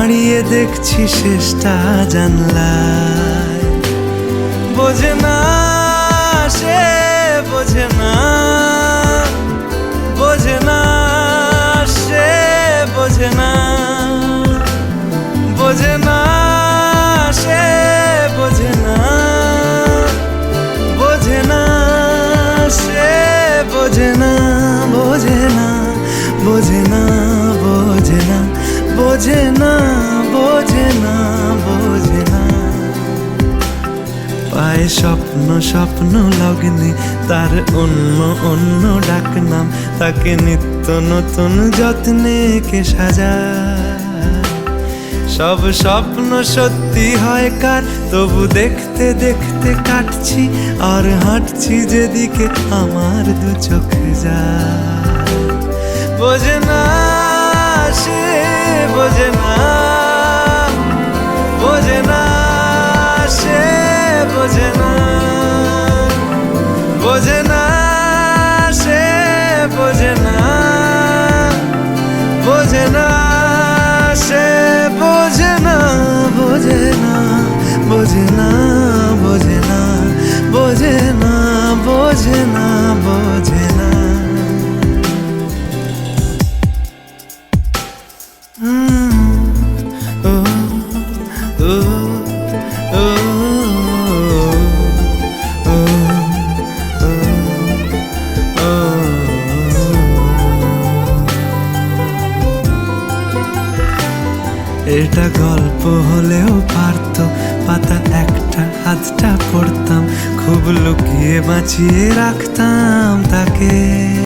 দাঁড়িয়ে দেখছি শেষটা জানলায়। বোঝে না সে, বোঝে না, বোঝে না সে, বোঝে না, বোঝে না সে, বোঝে না, বোঝে না সে, বোঝে না, বোঝে না, বোঝে না, বোঝে না, বোঝে না, বোঝে না, বোঝে না। পায় স্বপ্ন স্বপ্ন লগ্নে তার অন্য অন্য ডাকনাম, তাকে নিত্য নতুন যত্নে কে সাজায়। সব স্বপ্ন সত্যি হয় কার, তবু দেখতে দেখতে কাটছি আর হাঁটছি যেদিকে আমার দু চোখ যায়। বোঝে না সে, বোঝে না, বোঝে না সে, বোঝে না, বোঝে না সে, বোঝে না, বোঝে না সে, বোঝে না, বোঝে না, বোঝে না, বোঝে না, বোঝে না, বোঝে না, বোঝে না। এটা গল্প হলেও পারত, পাতা একটা হাতটা পড়তাম, খুব লুকিয়ে বাঁচিয়ে রাখতাম তাকে।